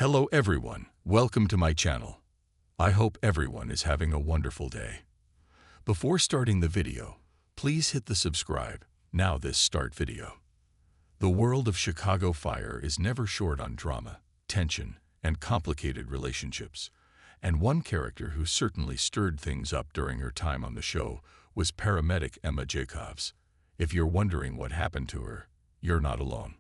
Hello everyone, welcome to my channel. I hope everyone is having a wonderful day. Before starting the video, please hit the subscribe, now this start video. The world of Chicago Fire is never short on drama, tension, and complicated relationships. And one character who certainly stirred things up during her time on the show was paramedic Emma Jacobs. If you're wondering what happened to her, you're not alone.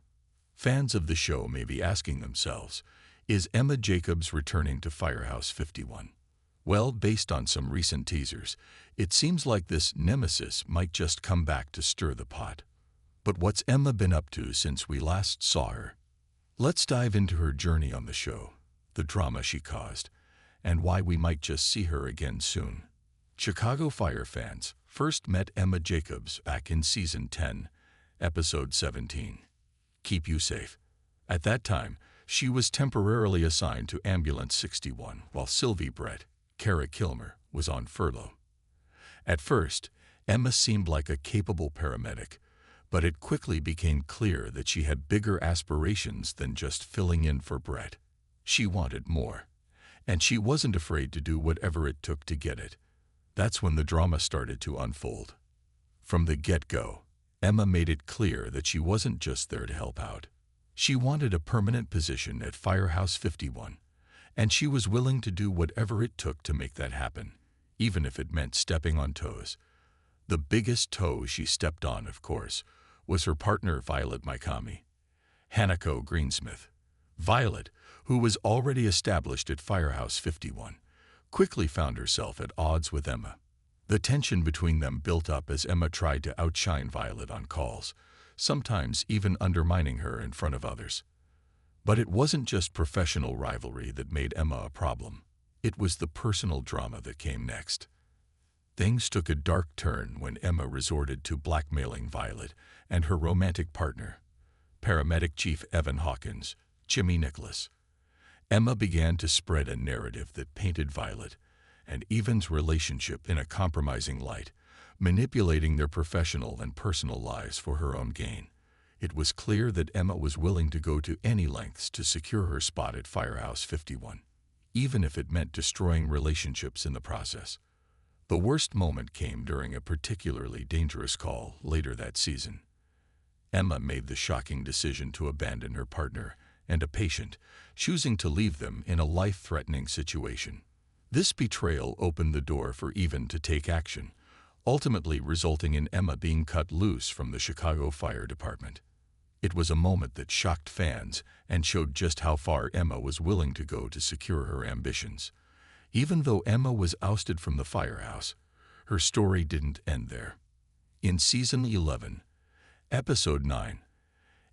Fans of the show may be asking themselves, is Emma Jacobs returning to Firehouse 51? Well, based on some recent teasers, it seems like this nemesis might just come back to stir the pot. But what's Emma been up to since we last saw her? Let's dive into her journey on the show, the drama she caused, and why we might just see her again soon. Chicago Fire fans first met Emma Jacobs back in Season 10, Episode 17. Keep You Safe. At that time, she was temporarily assigned to Ambulance 61 while Sylvie Brett, Kara Kilmer, was on furlough. At first, Emma seemed like a capable paramedic, but it quickly became clear that she had bigger aspirations than just filling in for Brett. She wanted more, and she wasn't afraid to do whatever it took to get it. That's when the drama started to unfold. From the get-go, Emma made it clear that she wasn't just there to help out. She wanted a permanent position at Firehouse 51, and she was willing to do whatever it took to make that happen, even if it meant stepping on toes. The biggest toe she stepped on, of course, was her partner Violet Mikami, Hanako Greensmith. Violet, who was already established at Firehouse 51, quickly found herself at odds with Emma. The tension between them built up as Emma tried to outshine Violet on calls, sometimes even undermining her in front of others. But it wasn't just professional rivalry that made Emma a problem. It was the personal drama that came next. Things took a dark turn when Emma resorted to blackmailing Violet and her romantic partner, paramedic Chief Evan Hawkins, Jimmy Nicholas. Emma began to spread a narrative that painted Violet and Evan's relationship in a compromising light, manipulating their professional and personal lives for her own gain. It was clear that Emma was willing to go to any lengths to secure her spot at Firehouse 51, even if it meant destroying relationships in the process. The worst moment came during a particularly dangerous call later that season. Emma made the shocking decision to abandon her partner and a patient, choosing to leave them in a life-threatening situation. This betrayal opened the door for Evan to take action, ultimately resulting in Emma being cut loose from the Chicago Fire Department. It was a moment that shocked fans and showed just how far Emma was willing to go to secure her ambitions. Even though Emma was ousted from the firehouse, her story didn't end there. In Season 11, Episode 9,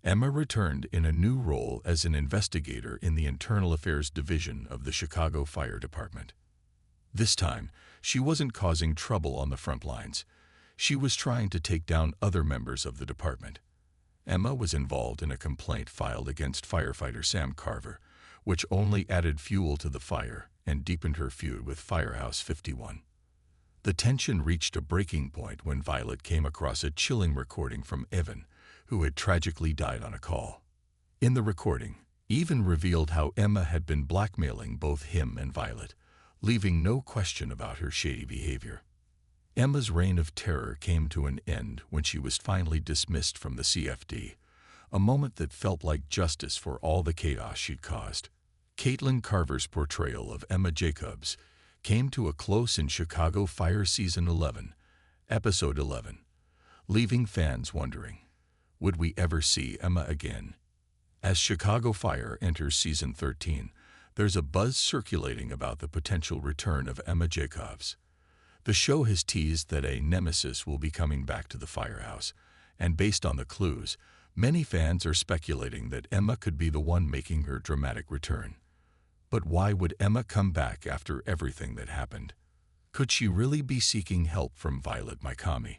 Emma returned in a new role as an investigator in the Internal Affairs Division of the Chicago Fire Department. This time, she wasn't causing trouble on the front lines. She was trying to take down other members of the department. Emma was involved in a complaint filed against firefighter Sam Carver, which only added fuel to the fire and deepened her feud with Firehouse 51. The tension reached a breaking point when Violet came across a chilling recording from Evan, who had tragically died on a call. In the recording, Evan revealed how Emma had been blackmailing both him and Violet, leaving no question about her shady behavior. Emma's reign of terror came to an end when she was finally dismissed from the CFD, a moment that felt like justice for all the chaos she'd caused. Caitlin Carver's portrayal of Emma Jacobs came to a close in Chicago Fire Season 11, Episode 11, leaving fans wondering, would we ever see Emma again? As Chicago Fire enters Season 13, there's a buzz circulating about the potential return of Emma Jacobs. The show has teased that a nemesis will be coming back to the firehouse, and based on the clues, many fans are speculating that Emma could be the one making her dramatic return. But why would Emma come back after everything that happened? Could she really be seeking help from Violet Mikami,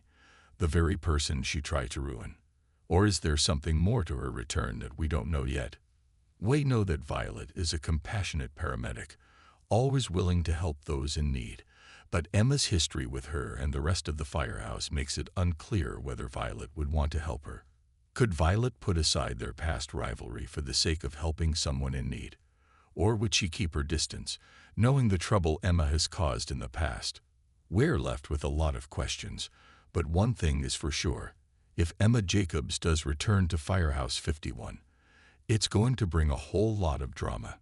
the very person she tried to ruin? Or is there something more to her return that we don't know yet? We know that Violet is a compassionate paramedic, always willing to help those in need, but Emma's history with her and the rest of the firehouse makes it unclear whether Violet would want to help her. Could Violet put aside their past rivalry for the sake of helping someone in need? Or would she keep her distance, knowing the trouble Emma has caused in the past? We're left with a lot of questions, but one thing is for sure. If Emma Jacobs does return to Firehouse 51, it's going to bring a whole lot of drama.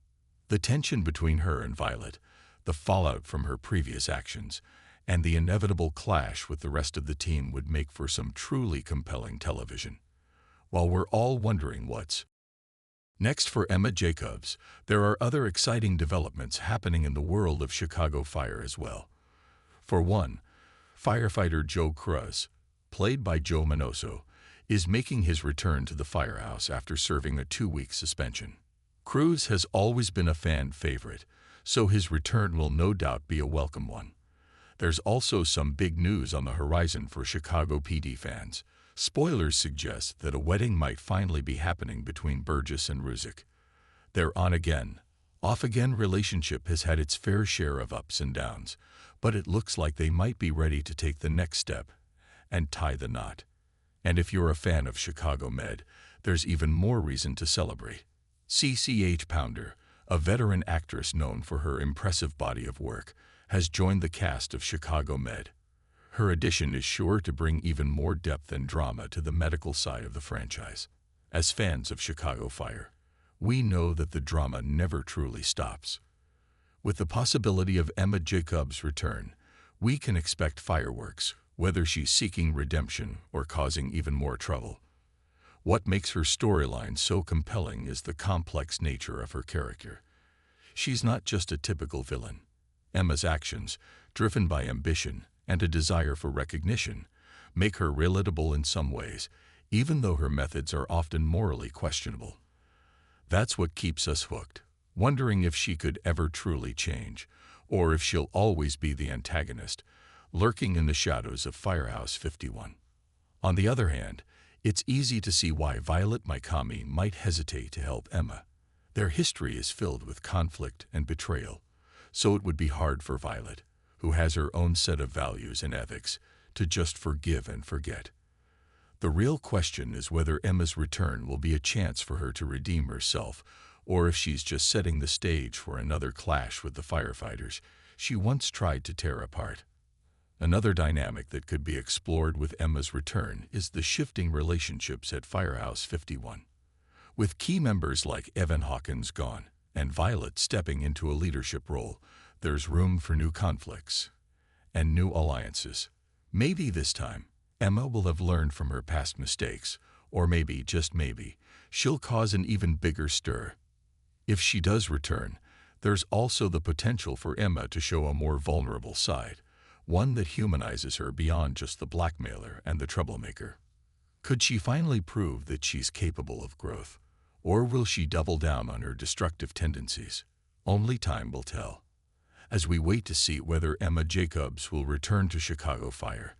The tension between her and Violet, the fallout from her previous actions, and the inevitable clash with the rest of the team would make for some truly compelling television. While we're all wondering what's next for Emma Jacobs, there are other exciting developments happening in the world of Chicago Fire as well. For one, firefighter Joe Cruz, played by Joe Manoso, is making his return to the Firehouse after serving a 2-week suspension. Cruz has always been a fan favorite, so his return will no doubt be a welcome one. There's also some big news on the horizon for Chicago PD fans. Spoilers suggest that a wedding might finally be happening between Burgess and Ruzick. Their on-again, off-again relationship has had its fair share of ups and downs, but it looks like they might be ready to take the next step and tie the knot. And if you're a fan of Chicago Med, there's even more reason to celebrate. CCH Pounder, a veteran actress known for her impressive body of work, has joined the cast of Chicago Med. Her addition is sure to bring even more depth and drama to the medical side of the franchise. As fans of Chicago Fire, we know that the drama never truly stops. With the possibility of Emma Jacobs' return, we can expect fireworks, whether she's seeking redemption or causing even more trouble. What makes her storyline so compelling is the complex nature of her character. She's not just a typical villain. Emma's actions, driven by ambition and a desire for recognition, make her relatable in some ways, even though her methods are often morally questionable. That's what keeps us hooked, wondering if she could ever truly change, or if she'll always be the antagonist, lurking in the shadows of Firehouse 51. On the other hand, it's easy to see why Violet Mikami might hesitate to help Emma. Their history is filled with conflict and betrayal, so it would be hard for Violet, who has her own set of values and ethics, to just forgive and forget. The real question is whether Emma's return will be a chance for her to redeem herself, or if she's just setting the stage for another clash with the firefighters she once tried to tear apart. Another dynamic that could be explored with Emma's return is the shifting relationships at Firehouse 51. With key members like Evan Hawkins gone and Violet stepping into a leadership role, there's room for new conflicts and new alliances. Maybe this time, Emma will have learned from her past mistakes, or maybe, just maybe, she'll cause an even bigger stir. If she does return, there's also the potential for Emma to show a more vulnerable side, one that humanizes her beyond just the blackmailer and the troublemaker. Could she finally prove that she's capable of growth, or will she double down on her destructive tendencies? Only time will tell. As we wait to see whether Emma Jacobs will return to Chicago Fire,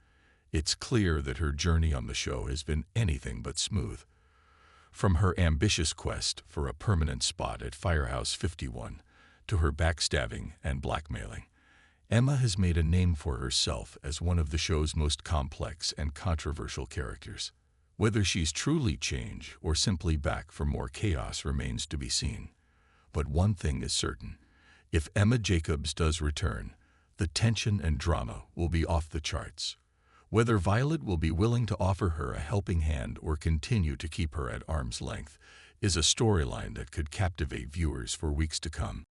it's clear that her journey on the show has been anything but smooth. From her ambitious quest for a permanent spot at Firehouse 51 to her backstabbing and blackmailing, Emma has made a name for herself as one of the show's most complex and controversial characters. Whether she's truly changed or simply back for more chaos remains to be seen. But one thing is certain: if Emma Jacobs does return, the tension and drama will be off the charts. Whether Violet will be willing to offer her a helping hand or continue to keep her at arm's length is a storyline that could captivate viewers for weeks to come.